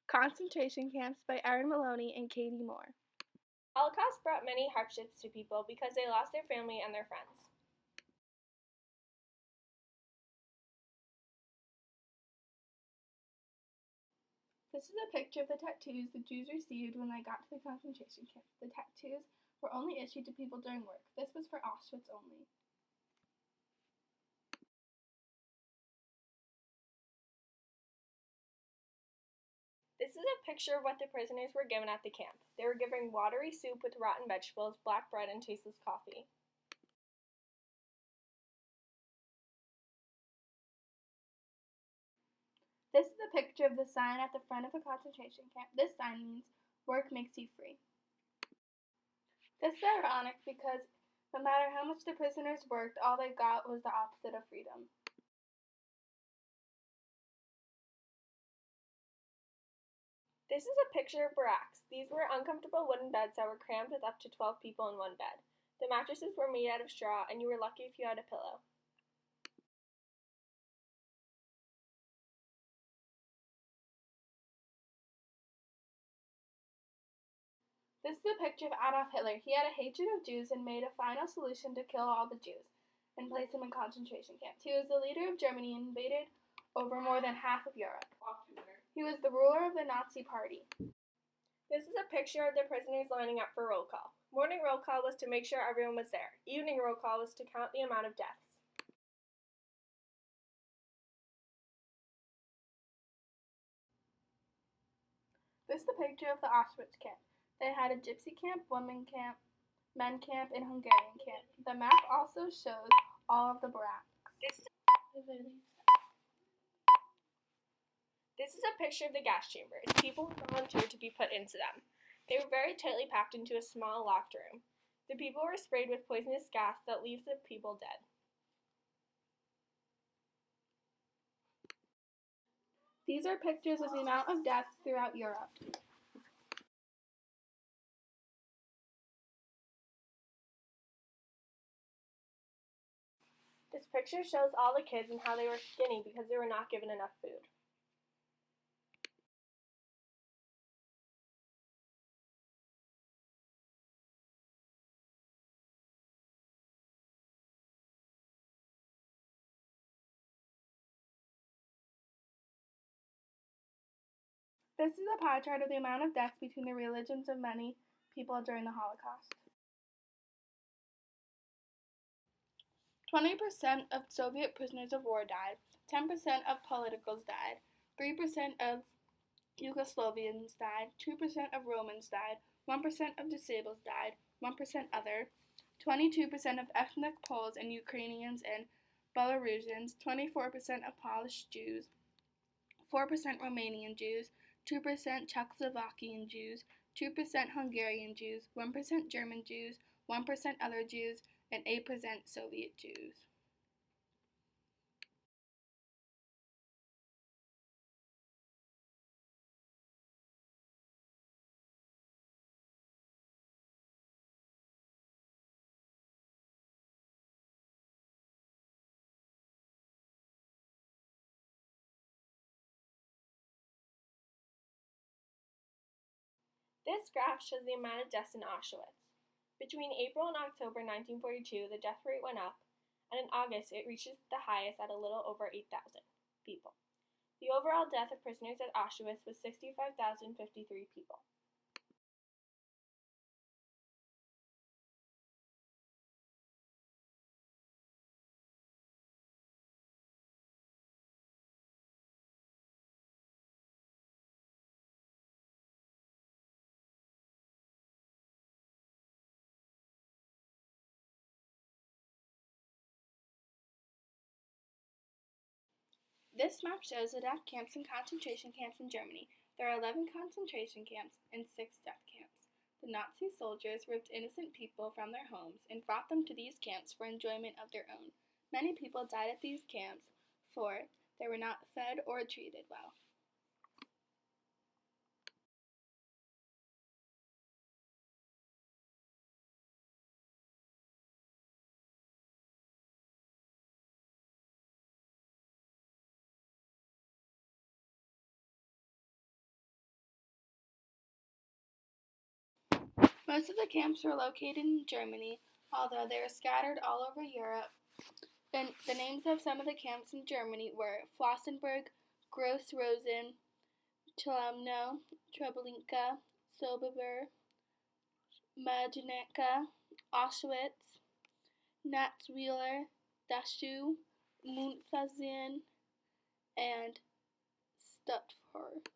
Concentration Camps by Erin Maloney and Katie Moore. Holocaust brought many hardships to people because they lost their family and their friends. This is a picture of the tattoos the Jews received when they got to the concentration camp. The tattoos were only issued to people during work. This was for Auschwitz only. This is a picture of what the prisoners were given at the camp. They were given watery soup with rotten vegetables, black bread, and tasteless coffee. This is a picture of the sign at the front of a concentration camp. This sign means work makes you free. This is ironic because no matter how much the prisoners worked, all they got was the opposite of freedom. This is a picture of barracks. These were uncomfortable wooden beds that were crammed with up to 12 people in one bed. The mattresses were made out of straw, and you were lucky if you had a pillow. This is a picture of Adolf Hitler. He had a hatred of Jews and made a final solution to kill all the Jews and place them in concentration camps. He was the leader of Germany and invaded over more than half of Europe. He was the ruler of the Nazi Party. This is a picture of the prisoners lining up for roll call. Morning roll call was to make sure everyone was there. Evening roll call was to count the amount of deaths. This is a picture of the Auschwitz camp. They had a gypsy camp, women camp, men camp, and Hungarian camp. The map also shows all of the barracks. This is a picture of the gas chambers. People volunteered to be put into them. They were very tightly packed into a small locked room. The people were sprayed with poisonous gas that leaves the people dead. These are pictures of the amount of deaths throughout Europe. This picture shows all the kids and how they were skinny because they were not given enough food. This is a pie chart of the amount of deaths between the religions of many people during the Holocaust. 20% of Soviet prisoners of war died, 10% of politicals died, 3% of Yugoslavians died, 2% of Romans died, 1% of disabled died, 1% other, 22% of ethnic Poles and Ukrainians and Belarusians, 24% of Polish Jews, 4% Romanian Jews, 2% Czechoslovakian Jews, 2% Hungarian Jews, 1% German Jews, 1% other Jews, and 8% Soviet Jews. This graph shows the amount of deaths in Auschwitz. Between April and October 1942, the death rate went up, and in August it reaches the highest at a little over 8,000 people. The overall death of prisoners at Auschwitz was 65,053 people. This map shows the death camps and concentration camps in Germany. There are 11 concentration camps and 6 death camps. The Nazi soldiers ripped innocent people from their homes and brought them to these camps for enjoyment of their own. Many people died at these camps, for they were not fed or treated well. Most of the camps were located in Germany, although they were scattered all over Europe. The names of some of the camps in Germany were Flossenburg, Gross Rosen, Chelmno, Treblinka, Sobibor, Majdanek, Auschwitz, Natzweiler, Dachau, Mauthausen, and Stuttgart.